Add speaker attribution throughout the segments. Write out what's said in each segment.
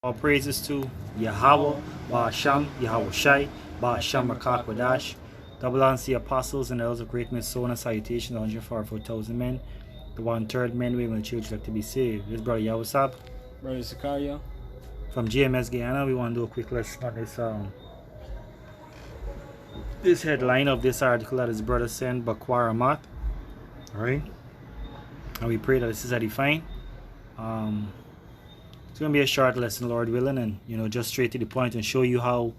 Speaker 1: All praises to Yahweh, Ba'asham, Yahweh Shai, Ba'asham Rakak Wadash. Double honors to the apostles and elders of great men, so and salutation, 144,000 men. The 1/3 men, women, and children like to be saved. This brother Yahusab.
Speaker 2: Brother Zakaria.
Speaker 1: From GMS Guyana, we want to do a quick lesson on this headline of this article that his brother sent, Bakwara Math. Alright? And we pray that this is edifying. It's going to be a short lesson, Lord willing, and just straight to the point and show you how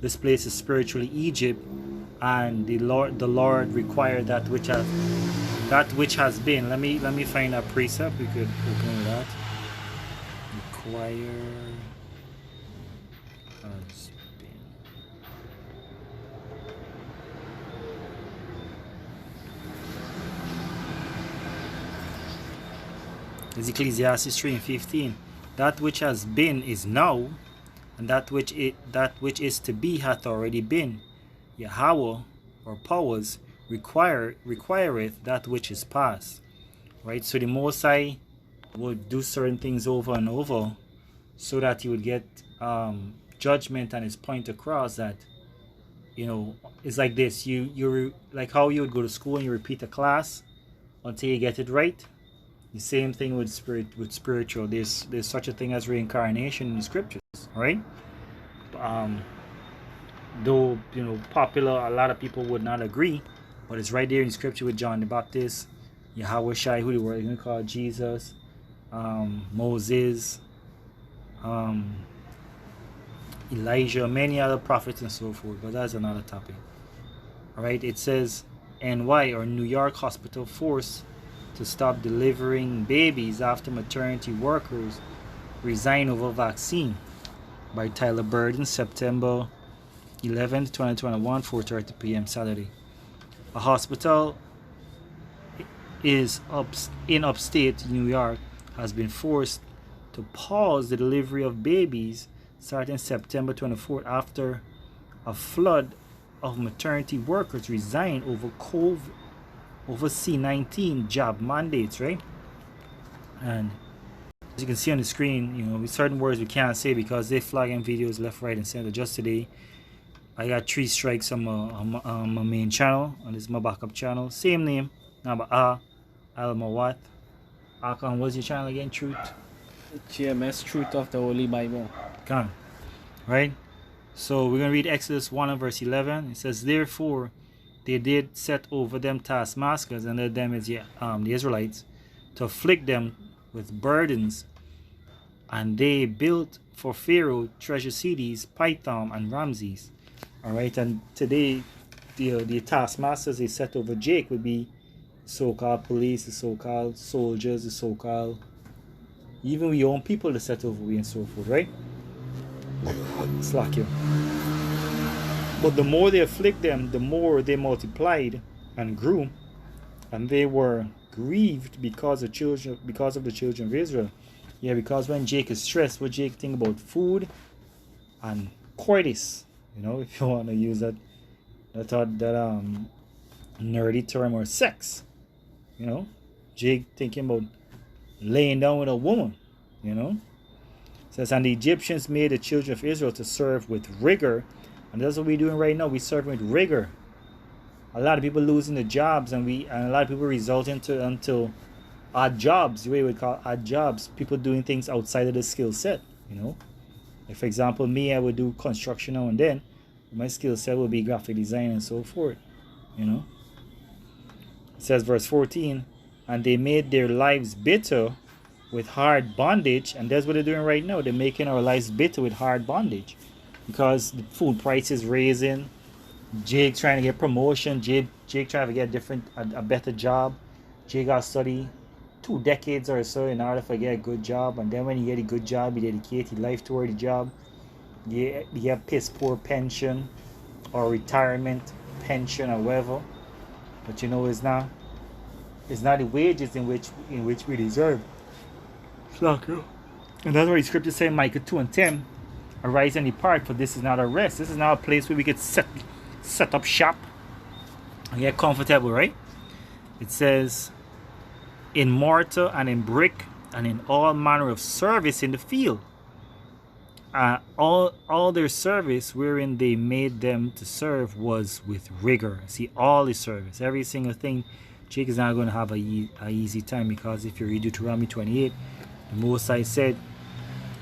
Speaker 1: this place is spiritually Egypt, and the Lord required that which has been. Let me find a precept. We could open with that. Require has been. It's Ecclesiastes 3:15. That which has been is now, and that which is to be hath already been. Yahweh, or powers, requireth that which is past. Right? So the Most High would do certain things over and over so that you would get judgment and his point across that, it's like this. You like how you would go to school and you repeat a class until you get it right. The same thing with spiritual. There's such a thing as reincarnation in the scriptures, right? Though popular, a lot of people would not agree, but it's right there in scripture with John the Baptist, Yahweh Shai, who they were going to call Jesus, Moses, Elijah, many other prophets and so forth. But that's another topic. All right, it says NY, or New York hospital forced to stop delivering babies after maternity workers resign over vaccine, by Tyler Burden, September 11th, 2021, 4:30 p.m. Saturday. A hospital in upstate New York has been forced to pause the delivery of babies starting September 24th after a flood of maternity workers resigned over C-19 job mandates, right? And as you can see on the screen, with certain words we can't say because they're flagging videos left, right, and center. Just today, I got 3 strikes on my main channel, and this is my backup channel. Same name, number IL-Mawath. Akon, what's your channel again? Truth?
Speaker 2: GMS, Truth of the Holy Bible.
Speaker 1: Come, right? So we're going to read Exodus 1 and verse 11. It says, therefore, they did set over them taskmasters, and led them as the Israelites, to afflict them with burdens. And they built for Pharaoh treasure cities, Pithom and Ramses. Alright, and today the taskmasters they set over Jake would be so-called police, the so-called soldiers, the so-called even we own people to set over we and so forth, right? Slack you. But the more they afflict them, the more they multiplied and grew, and they were grieved because of the children of Israel. Yeah, because when Jake is stressed, what Jake think about food and coitus, if you want to use that nerdy term, or sex. Jake thinking about laying down with a woman. It says, and the Egyptians made the children of Israel to serve with rigor. And that's what we're doing right now. We're serving with rigor. A lot of people losing their jobs, and a lot of people result into odd jobs. The way we call odd jobs, people doing things outside of the skill set. Like for example, me, I would do construction now and then. My skill set would be graphic design and so forth. It says verse 14, and they made their lives bitter with hard bondage, and that's what they're doing right now. They're making our lives bitter with hard bondage. Because the food price is raising, Jake trying to get promotion, Jake trying to get a better job. Jake got to study 2 decades or so in order to get a good job, and then when you get a good job, you dedicate your life toward the job. You get piss poor pension or retirement pension or whatever, but it's not the wages in which we deserve. And that's what the scripture says in Micah 2 and 10. Arise and depart, for this is not a rest. This is not a place where we could set up shop and get comfortable, right? It says, in mortar and in brick and in all manner of service in the field. all their service wherein they made them to serve was with rigor. See, all the service, every single thing. Jake is not going to have a easy time, because if you read Deuteronomy 28, the Most High said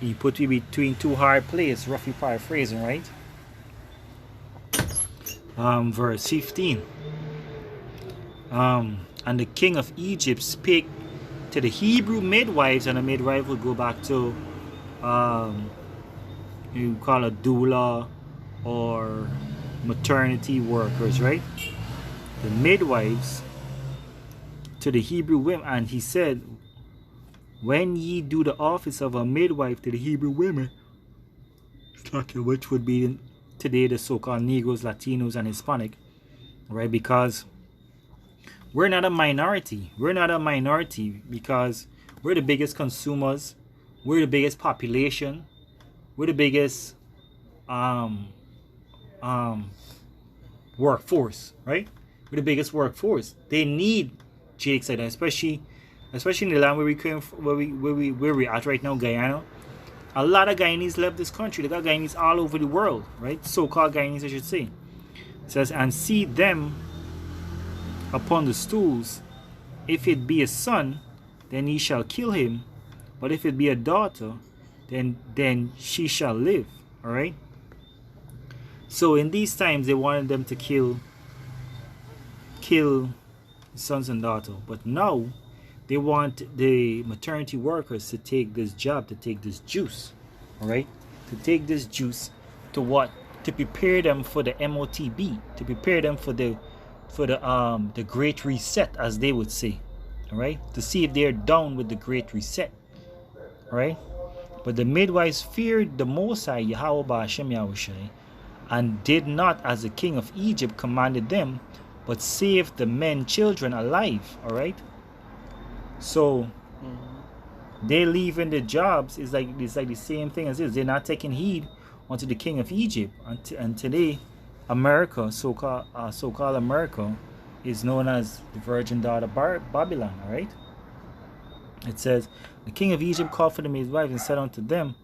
Speaker 1: he put you between two hard places, roughly paraphrasing, right? Verse 15. And the king of Egypt spake to the Hebrew midwives, and the midwife would go back to you call it doula or maternity workers, right? The midwives to the Hebrew women, and he said, when ye do the office of a midwife to the Hebrew women, which would be today the so-called Negroes, Latinos, and Hispanic, right? Because we're not a minority. We're not a minority because we're the biggest consumers. We're the biggest population. We're the biggest workforce, right? We're the biggest workforce. They need Jake said, especially in the land where we came from, where we at right now, Guyana. A lot of Guyanese left this country. They got Guyanese all over the world, right? So-called Guyanese, I should say. It says, and see them upon the stools. If it be a son, then ye shall kill him. But if it be a daughter, then she shall live. All right. So in these times, they wanted them to kill sons and daughters. But now they want the maternity workers to take this job, to take this juice, all right? To take this juice to what? To prepare them for the MOTB, to prepare them for the Great Reset, as they would say, all right? To see if they're down with the Great Reset, all right? But the midwives feared the Most High, Yahweh Ba'ashem Yahushai, and did not as the king of Egypt commanded them, but saved the men, children alive, all right? So they leaving the jobs is like the same thing as this. They're not taking heed unto the king of Egypt. And today, America, so-called America, is known as the virgin daughter Babylon. All right. It says, the king of Egypt called for the midwives and said unto them,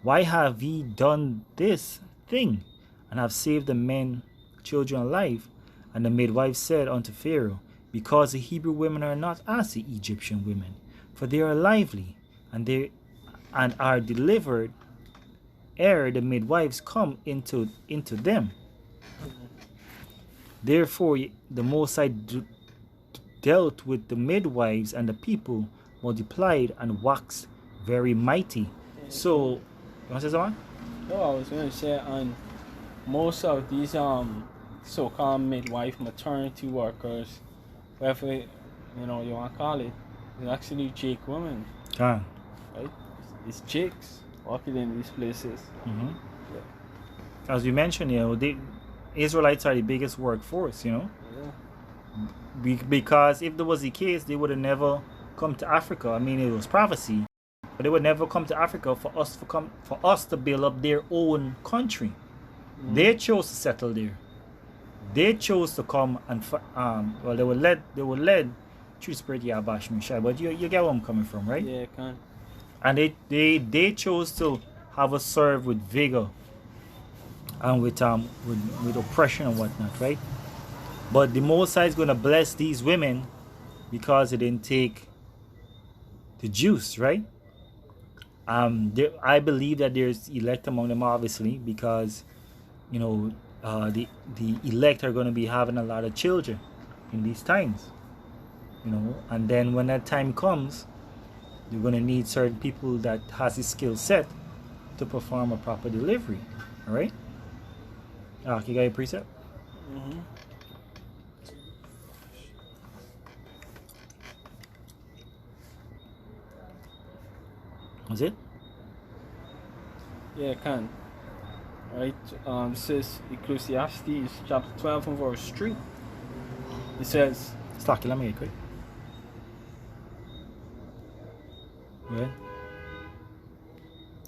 Speaker 1: why have ye done this thing, and have saved the men, children alive? And the midwives said unto Pharaoh, because the Hebrew women are not as the Egyptian women, for they are lively, and are delivered ere the midwives come into them. Therefore the Most High dealt with the midwives, and the people multiplied and waxed very mighty. So, you want to say something?
Speaker 2: No, I was going to say, and most of these so-called midwife, maternity workers, whatever you want to call it, is actually Jake women.
Speaker 1: Ah.
Speaker 2: Right? It's Jakes working in these places.
Speaker 1: Mm-hmm. Yeah. As you mentioned, the Israelites are the biggest workforce,
Speaker 2: Yeah.
Speaker 1: Because if there was the case, they would have never come to Africa. I mean, it was prophecy, but they would never come to Africa for us to build up their own country. Mm-hmm. They chose to settle there. They chose to come and they were led through Spirit Yabash Mishai. But you get where I'm coming from, right?
Speaker 2: Yeah, I can.
Speaker 1: And they chose to have us serve with vigor and with oppression and whatnot, right? But the Most High is going to bless these women because they didn't take the juice, right? I believe that there's elect among them, obviously, because the elect are going to be having a lot of children in these times, and then when that time comes, you're going to need certain people that has the skill set to perform a proper delivery. All right. You got your precept?
Speaker 2: Mm-hmm.
Speaker 1: Was it?
Speaker 2: Yeah, I can. Right? Says Ecclesiastes chapter 12 and verse 3. It says,
Speaker 1: Slacky, let me get quick. Good.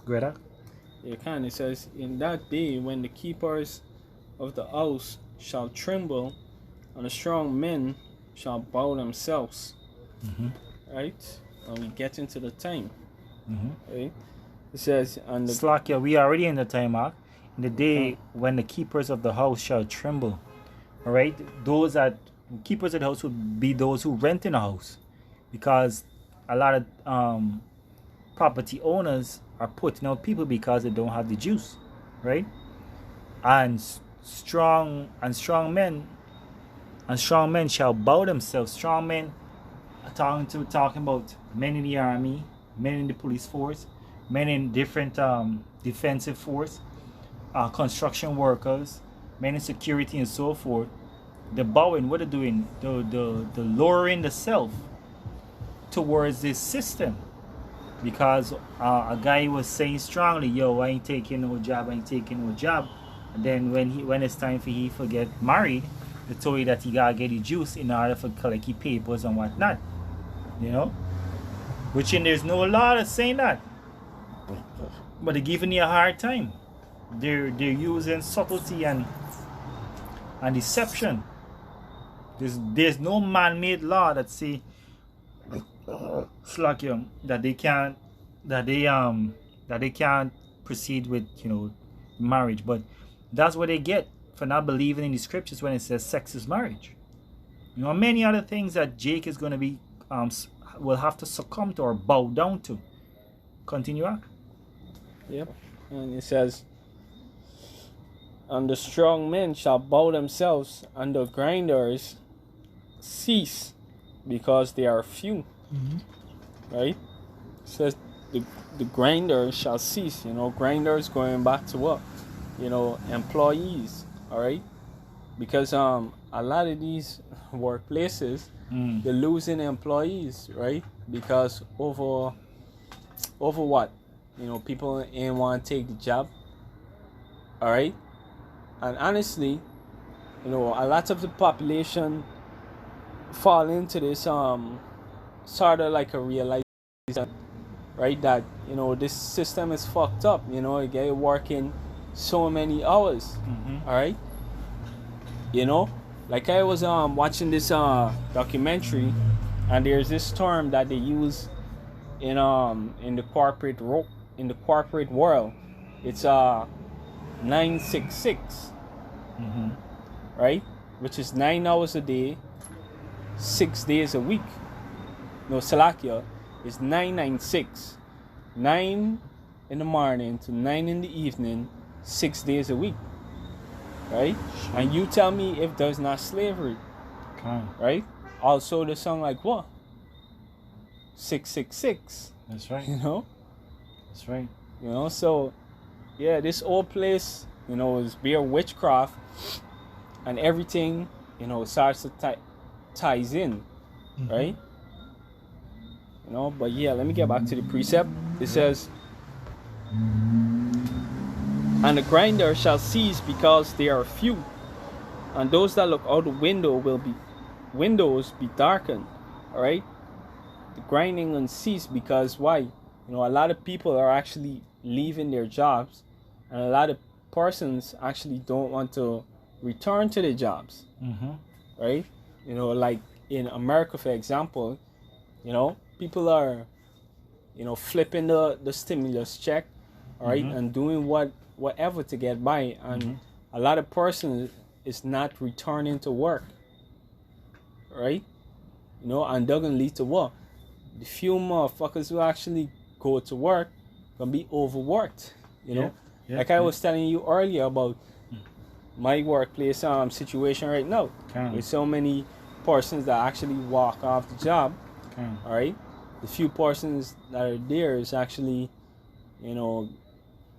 Speaker 1: Greta?
Speaker 2: Yeah, can. It says, in that day when the keepers of the house shall tremble, and the strong men shall bow themselves.
Speaker 1: Mm-hmm.
Speaker 2: Right? And we get into the time.
Speaker 1: Mm-hmm.
Speaker 2: Right? It says on the
Speaker 1: Slakia, we are already in the time mark. In the day when the keepers of the house shall tremble. All right, those that keepers of the house would be those who rent in a house, because a lot of property owners are putting out people because they don't have the juice, right? And strong men shall bow themselves. Strong men are talking about men in the army, men in the police force, men in different defensive force, construction workers, men in security and so forth. The bowing, what they're doing, the lowering the self towards this system. Because a guy was saying strongly, yo, I ain't taking no job. And then when it's time for he to get married, they told you that he gotta get the juice in order for collect his papers and whatnot. You know? Which there's no law that's saying that. But they're giving you a hard time. They're using subtlety and deception. There's no man-made law that say that they can't proceed with marriage. But that's what they get for not believing in the scriptures when it says sex is marriage. Many other things that Jake is going to be will have to succumb to or bow down to. Continue on.
Speaker 2: Yep. And it says, and the strong men shall bow themselves, and the grinders cease, because they are few. Right? It says the grinders shall cease. Grinders going back to what? Employees. All right? Because a lot of these workplaces, they're losing employees, right? Because over what? People ain't want to take the job. All right? And honestly, a lot of the population fall into this sort of like a realization, right, that this system is fucked up. You get working so many hours. All right? Like I was watching this documentary, and there's this term that they use in the corporate world. It's 966. Right? Which is 9 hours a day, 6 days a week. No, Salakia is 996. 9 in the morning to 9 in the evening, 6 days a week. Right? Sure. And you tell me if there's not slavery.
Speaker 1: Okay.
Speaker 2: Right? Also the song like what? 666.
Speaker 1: That's right. That's right.
Speaker 2: So yeah, this old place, is bare witchcraft, and everything, starts to ties in, right? But yeah, let me get back to the precept. It says, and the grinder shall cease because they are few, and those that look out the windows be darkened. All right, the grinding will cease because why? A lot of people are actually leaving their jobs, and a lot of persons actually don't want to return to their jobs. Right? Like in America, for example, people are, flipping the stimulus check, all right, and doing whatever to get by, and a lot of persons is not returning to work, right? And they're gonna lead to what? The few motherfuckers who actually go to work gonna be overworked, like I was telling you earlier about my workplace situation right now, with so many persons that actually walk off the job. All right, the few persons that are there is actually,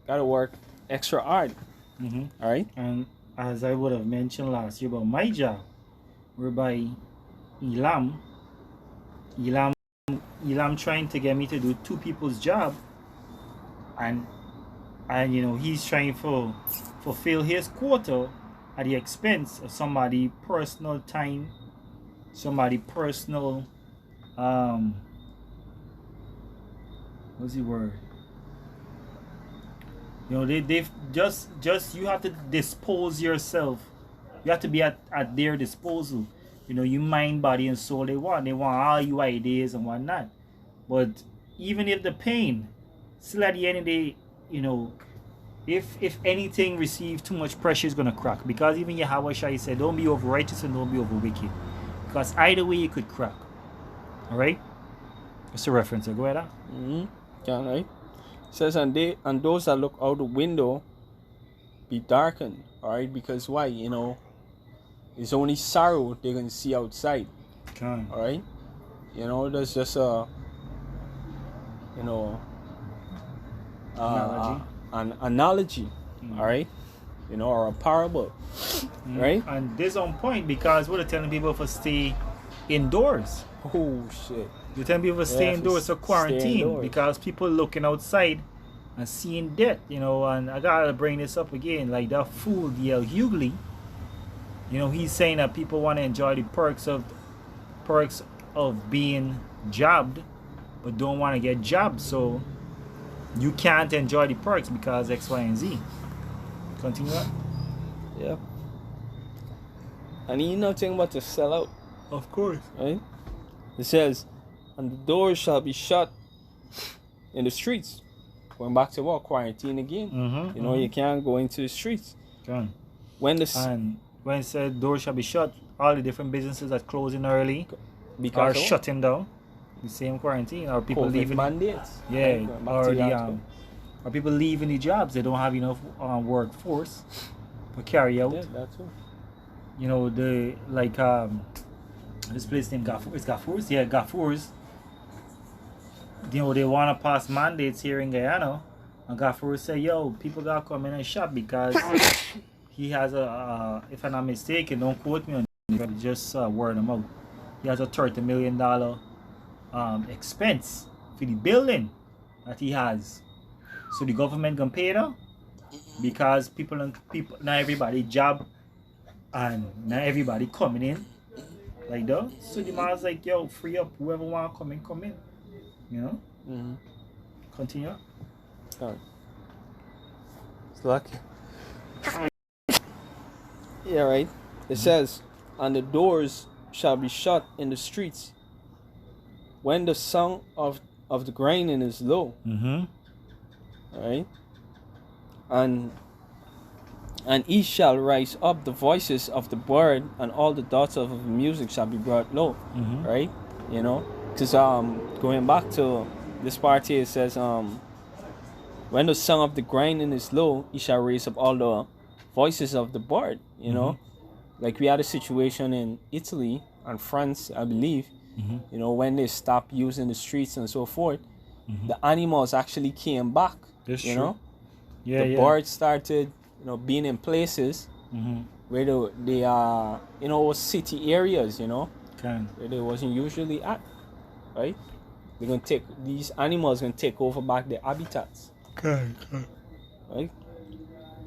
Speaker 2: gotta work extra hard. All right,
Speaker 1: and as I would have mentioned last year about my job, whereby Elam trying to get me to do two people's job, and he's trying to fulfill his quota at the expense of somebody personal time, somebody personal what's the word? They've just you have to dispose yourself. You have to be at their disposal. You mind, body, and soul. They want all your ideas and whatnot. But even if the pain, still at the end of the day, you know, if anything receives too much pressure, it's gonna crack. Because even Yahweh Shai said, don't be over righteous and don't be over wicked. Because either way, it could crack. All right. That's a reference. Go ahead.
Speaker 2: Yeah, right. It says, and those that look out the window be darkened. All right, because why? You know, it's only sorrow they can see outside.
Speaker 1: All
Speaker 2: right. You know, there's just a, you know, an analogy. All right. You know, or a parable. Right.
Speaker 1: And this on point because we're telling people to stay indoors.
Speaker 2: Oh shit.
Speaker 1: You're telling people to stay indoors, so quarantine, because people looking outside and seeing death, you know. And I gotta bring this up again, like that fool D.L. Hughley, you know, he's saying that people want to enjoy the perks of being jabbed, but don't want to get jabbed, so you can't enjoy the perks because X, Y, and Z. Continue that.
Speaker 2: Yeah. And you nothing but to sell out.
Speaker 1: Of course.
Speaker 2: Right? It says, and the doors shall be shut in the streets. Going back to what? Quarantine again. You know, you can't go into the streets.
Speaker 1: And
Speaker 2: when
Speaker 1: it said doors shall be shut, all the different businesses that closing early are shutting down. The same quarantine, or people
Speaker 2: COVID
Speaker 1: leaving
Speaker 2: mandates.
Speaker 1: Yeah, or people leaving the jobs. They don't have enough workforce to carry out.
Speaker 2: Yeah, that's it.
Speaker 1: You know, the like this place named Gafour's. Yeah, Gafour's. You know, they want to pass mandates here in Guyana, and Gafour say, yo, people gotta come in and shop because he has if I'm not mistaken, don't quote me on it, but just word him out. He has a $30 million expense for the building that he has. So the government can pay that because people not everybody job and not everybody coming in like that. So the man's like, yo, free up whoever want to come in. You know? Continue.
Speaker 2: Alright. It's lucky. Yeah, right. It says, and the doors shall be shut in the streets when the sound of the grinding is low. Alright. And he shall rise up the voices of the bird, and all the daughters of the music shall be brought low. Right? You know? Because going back to this part here, it says when the sound of the grinding is low, he shall raise up all the voices of the bird. You know? Like we had a situation in Italy and France, I believe. You know, when they stopped using the streets and so forth, the animals actually came back.
Speaker 1: That's
Speaker 2: you
Speaker 1: true.
Speaker 2: know?
Speaker 1: The
Speaker 2: birds started, you know, being in places where they are, you know, city areas, you know, where they wasn't usually at, right? They're gonna these animals gonna take over back their habitats. Right?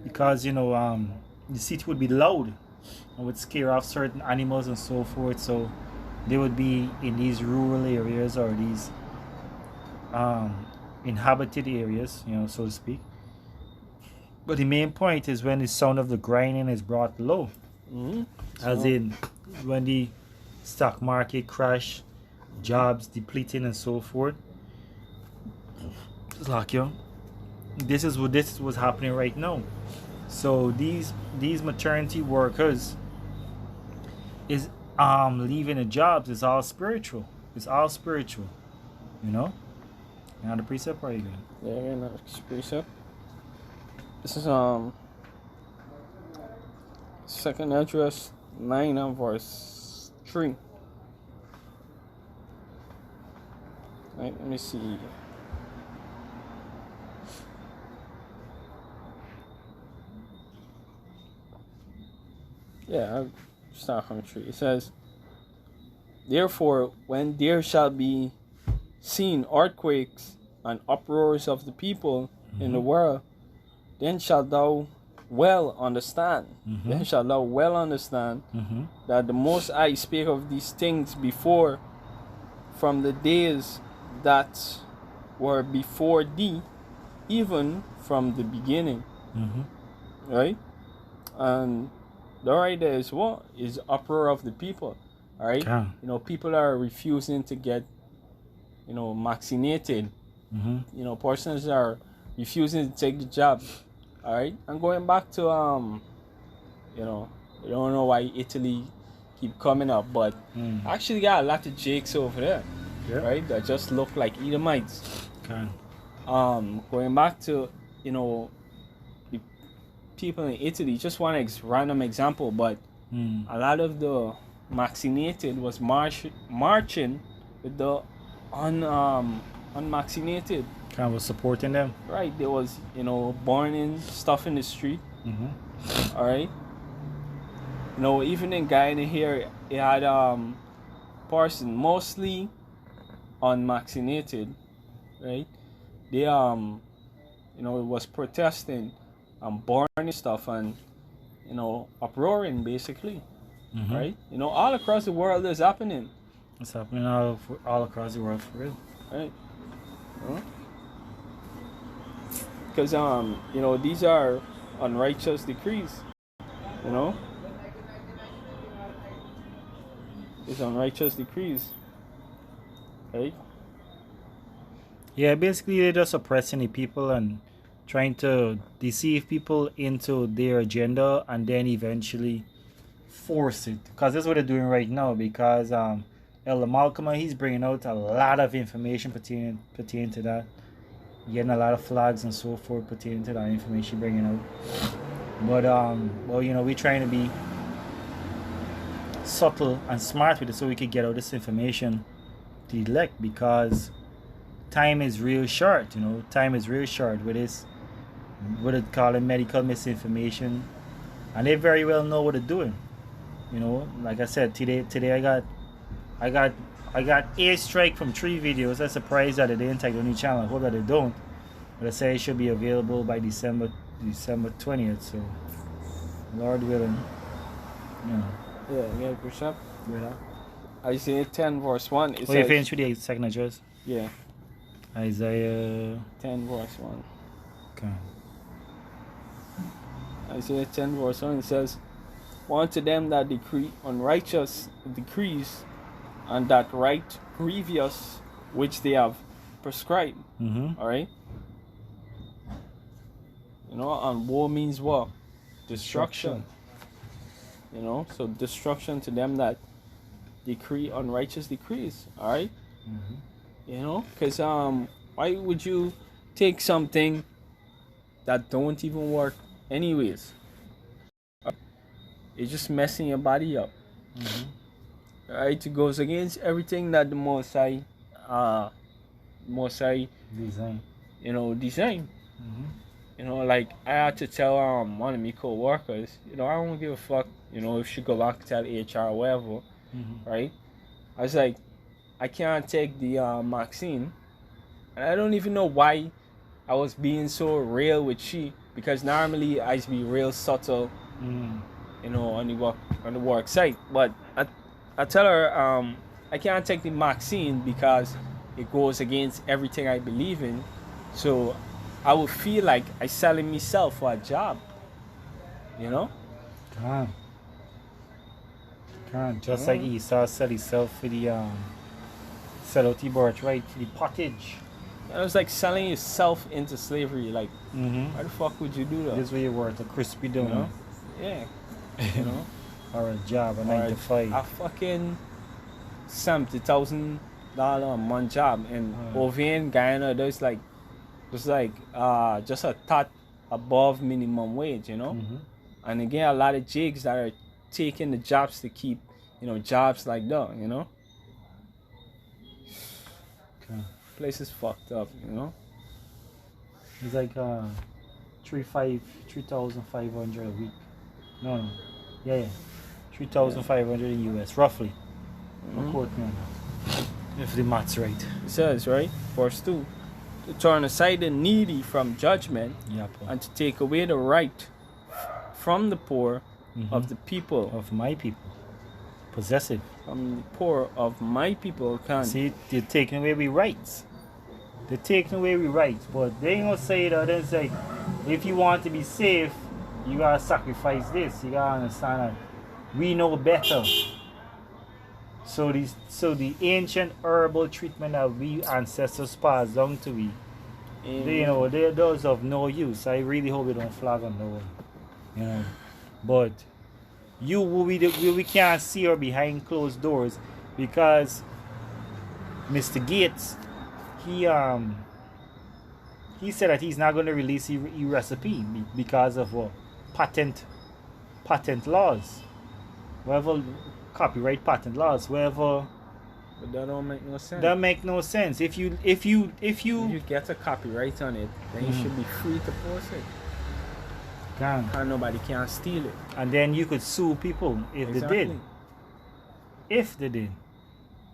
Speaker 1: Because, you know, the city would be loud and would scare off certain animals and so forth, so they would be in these rural areas or these inhabited areas, you know, so to speak. But the main point is when the sound of the grinding is brought low. As in when the stock market crash, jobs depleting and so forth. It's like, you know, this is what's happening right now. So these maternity workers is leaving the jobs. It's all spiritual. It's all spiritual. You know? You know the precept, or are you good?
Speaker 2: Yeah, the precept. This is second address 9 and verse 3. Right, let me see. Yeah, I'll start from 3. It says, therefore, when there shall be seen earthquakes and uproars of the people in the world, then shalt thou well understand. Then shalt thou well understand that the Most High spake of these things before, from the days that were before thee, even from the beginning. Right? And the right there is what? Is uproar of the people. Alright? You know, people are refusing to get, you know, vaccinated. You know, persons are refusing to take the job. All right, and going back to you know, I don't know why Italy keep coming up, but actually got a lot of jakes over there, right? That just look like Edomites.
Speaker 1: Okay.
Speaker 2: Going back to, you know, the people in Italy, just one random example, but a lot of the vaccinated was marching with the unvaccinated.
Speaker 1: Kind of supporting them.
Speaker 2: Right, there was, you know, burning stuff in the street. All right. You know, even in Guyana here, it had person mostly unvaccinated, right? They you know, it was protesting and burning stuff and, you know, uproaring basically, right? You know, all across the world is happening.
Speaker 1: It's happening all across the world for real.
Speaker 2: Right. Because you know, these are unrighteous decrees. You know, these unrighteous decrees. Right.
Speaker 1: Yeah, basically they're just oppressing the people and trying to deceive people into their agenda and then eventually force it. Because that's what they're doing right now. Because Elder Malcolm, he's bringing out a lot of information pertaining to that. Getting a lot of flags and so forth pertaining to that information bringing out. But well, you know, we're trying to be subtle and smart with it so we could get out this information to the elect, because time is real short. You know, time is real short with this, what they call it, medical misinformation, and they very well know what they're doing. You know, like I said, today I got a strike from 3 videos. I'm surprised that they didn't take the new channel. I hope that they don't. But I say it should be available by December 20th. So, Lord willing, you know.
Speaker 2: Yeah, Bishop. Yeah. Isaiah 10 verse 1. It
Speaker 1: You
Speaker 2: says,
Speaker 1: finish with the second address?
Speaker 2: Yeah.
Speaker 1: Isaiah
Speaker 2: 10 verse 1.
Speaker 1: Okay.
Speaker 2: Isaiah 10 verse 1, it says, "Woe unto them that decree unrighteous decrees, and that write grievous which they have prescribed." All right. You know, and woe means what? Destruction. You know, so destruction to them that decree unrighteous decrees. All right. You know, because why would you take something that don't even work anyways? It's just messing your body up. Right? It goes against everything that the Most High
Speaker 1: Design.
Speaker 2: you know, design. You know, like I had to tell one of my co-workers, you know, I don't give a fuck, you know, if she go back to tell HR or whatever, right? I was like, I can't take the vaccine, and I don't even know why I was being so real with she, because normally I be real subtle, you know, on the work site. But I tell her I can't take the vaccine because it goes against everything I believe in. So I would feel like I selling myself for a job, you know.
Speaker 1: Can't. Just like Esau sell himself for the sell out the birthright for the pottage.
Speaker 2: It was like selling yourself into slavery. Like, why the fuck would you do that?
Speaker 1: This way you're worth a crispy donut.
Speaker 2: You know? Yeah. You know?
Speaker 1: Or a job, a 9 to 5.
Speaker 2: A fucking $70,000 a month job. And over in Guyana, there's like just a thought above minimum wage, you know? And again, a lot of jigs that are taking the jobs to keep, you know, jobs like that, you know? Place is fucked up, you know?
Speaker 1: It's like 3,500 a week. No. Yeah. 3,500 in US, roughly. Don't quote me on that. If the math's right.
Speaker 2: It says, right? Verse 2. To turn aside the needy from judgment, and to take away the right from the poor of the people.
Speaker 1: Of my people. Possessive.
Speaker 2: From the poor of my people.
Speaker 1: See, they're taking away we rights. They're taking away we rights. But they ain't gonna say that. They're like, if you want to be safe, you gotta sacrifice this. You gotta understand that we know better. So the ancient herbal treatment that we ancestors passed down to we those of no use. I really hope they don't flag on no one. You know. But we can't see her behind closed doors because Mr. Gates, he said that he's not going to release his recipe because of patent laws, whatever, copyright patent laws, whatever.
Speaker 2: But that don't make no sense.
Speaker 1: That make no sense. If you
Speaker 2: get a copyright on it, then you should be free to post it. And nobody can steal it.
Speaker 1: And then you could sue people if they did. If they did.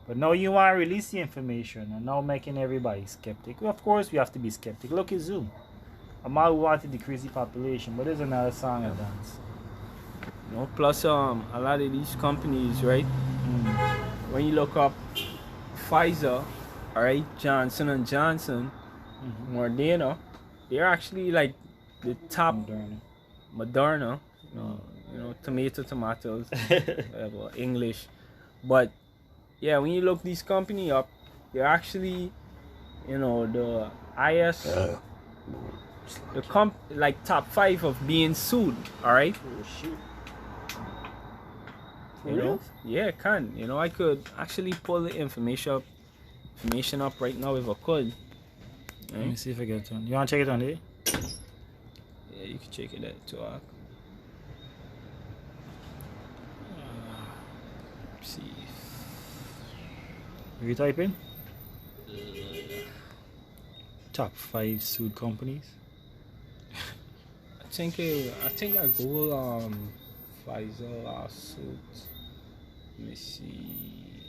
Speaker 1: But now you want to release the information and now making everybody skeptic. Well, of course we have to be skeptic. Look at Zoom. I'm all want to decrease the population, but there's another song and dance.
Speaker 2: Plus a lot of these companies, right? When you look up Pfizer, alright, Johnson and Johnson, Moderna, they're actually like the top Moderna, tomatoes, whatever, English. But yeah, when you look these companies up, they're actually, the like top 5 of being sued. All right.
Speaker 1: Oh shoot.
Speaker 2: Yeah, can. I could actually pull the information up right now if I could. Right?
Speaker 1: Let me see if I get it on. You want to check it on there?
Speaker 2: Yeah, you can check it at 2 o'clock. Let's see.
Speaker 1: Are you typing? Top 5 sued companies.
Speaker 2: I think I Google Pfizer lawsuit. Let me see.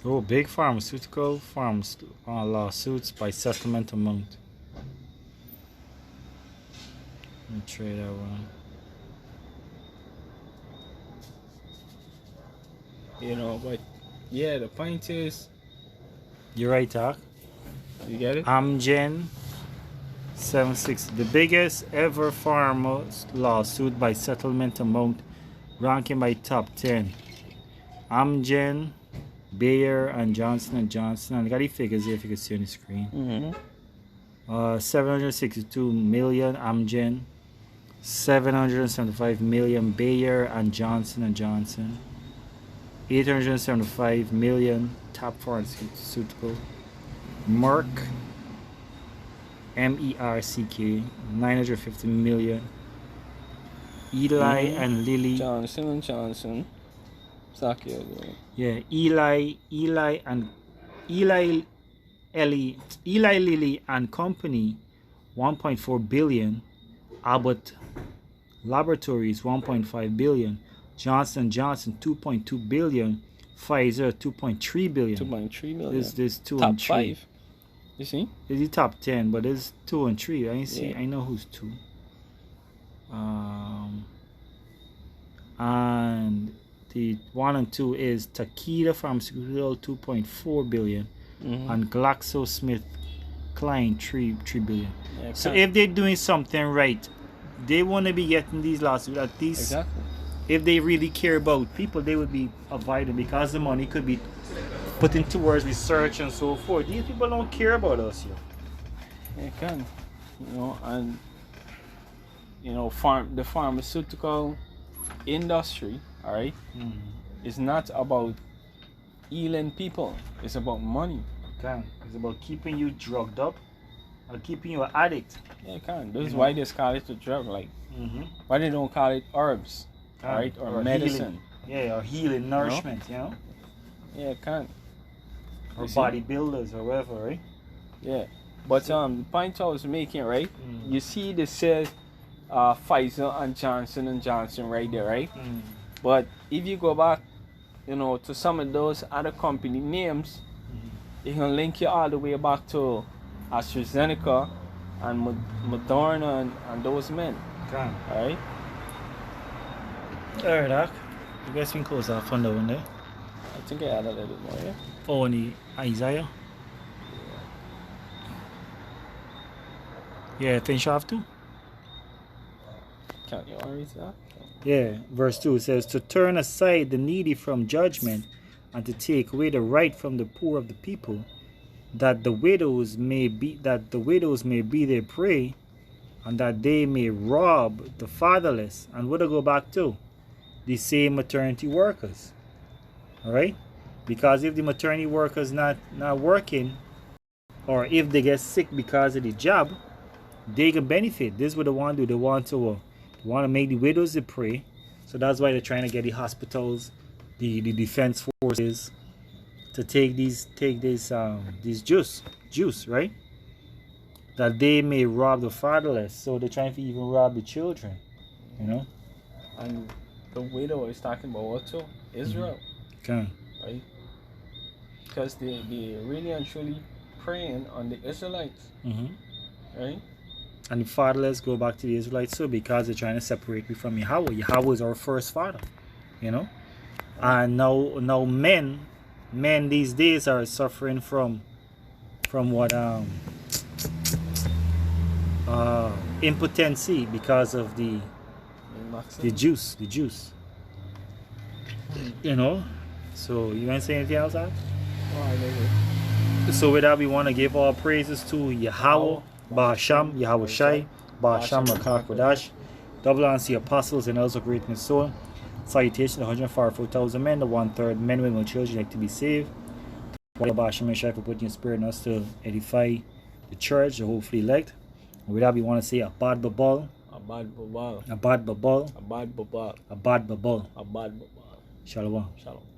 Speaker 1: Oh, big pharmaceutical farms lawsuits by settlement amount. Let me try that one.
Speaker 2: But yeah, the point is.
Speaker 1: You're right, Doc.
Speaker 2: You get it?
Speaker 1: Amgen 76, the biggest ever pharma lawsuit by settlement amount, ranking by top 10. Amgen, Bayer, and Johnson & Johnson. I got the figures here if you can see on the screen. 762 million Amgen, 775 million Bayer and Johnson & Johnson, 875 million top pharmaceutical, Merck, MERCK, 950 million, Eli and Lilly,
Speaker 2: Johnson & Johnson.
Speaker 1: yeah, Eli Lilly and Company, 1.4 billion, Abbott Laboratories, 1.5 billion, Johnson & Johnson, 2.2 billion, Pfizer, 2.3 billion.
Speaker 2: 2.3 billion.
Speaker 1: There's 2
Speaker 2: top
Speaker 1: and 3.
Speaker 2: 5. You see?
Speaker 1: It's the top 10, but there's 2 and 3. I see.
Speaker 2: Yeah.
Speaker 1: I know who's 2. And the 1 and 2 is Takeda Pharmaceutical, 2.4 billion, and GlaxoSmithKline, 3 billion.
Speaker 2: Yeah,
Speaker 1: so if they're doing something right, they want to be getting these lawsuits at least.
Speaker 2: Exactly.
Speaker 1: If they really care about people, they would be avoiding, because the money could be put in towards research and so forth. These people don't care about us here.
Speaker 2: They can, and the pharmaceutical industry, all right, is not about healing people. It's about money.
Speaker 1: It's about keeping you drugged up or keeping you an addict.
Speaker 2: Yeah, This is why they call it a drug. Like, why they don't call it herbs, right, or medicine?
Speaker 1: Healing. Yeah, or healing, nourishment.
Speaker 2: Yeah,
Speaker 1: or bodybuilders or whatever, right?
Speaker 2: Yeah, but the point I was making, right? You see, they said Pfizer and Johnson & Johnson right there, right? But if you go back, to some of those other company names, it can link you all the way back to AstraZeneca and Moderna and those men. Alright?
Speaker 1: Alright, Doc. You guys can close off on that one there.
Speaker 2: I think I added a little bit more, yeah?
Speaker 1: Oh, and the Isaiah? Yeah, finish off too?
Speaker 2: Can't you already see that?
Speaker 1: Yeah, verse 2 says, to turn aside the needy from judgment and to take away the right from the poor of the people, that the widows may be their prey, and that they may rob the fatherless. And what do I go back to? The same maternity workers. Alright? Because if the maternity workers not working, or if they get sick because of the job, they can benefit. This is what they want to do. They want to make the widows the prey. So that's why they're trying to get the hospitals, the defense forces to take this juice, right? That they may rob the fatherless. So they're trying to even rob the children, you know.
Speaker 2: And the widow is talking about what too? Israel.
Speaker 1: Okay.
Speaker 2: Right? Because they really and truly preying on the Israelites. Right?
Speaker 1: And the fatherless go back to the Israelites too, because they're trying to separate me from Yahweh. Yahweh is our first father, you know. And now men these days are suffering from what impotency because of the juice, you know. So you want to say anything else, Al?
Speaker 2: Oh, I love it.
Speaker 1: So with that, we want to give all praises to Yahweh, Ba'asham, Yahweh Shai, Ba'asham, Rakak Wadash, double honors the apostles and also great in soul. Salutation to 144,000 men, the 1/3 men, women, and children like to be saved. Ba'asham and Shai for putting your spirit in us to edify the church, the hopefully elect. And with that, we want to say Abad Babal,
Speaker 2: Abad Babal.
Speaker 1: Abad Babal,
Speaker 2: Abad Babal.
Speaker 1: Abad Babal.
Speaker 2: Abad Babal.
Speaker 1: Shalom.
Speaker 2: Shalom.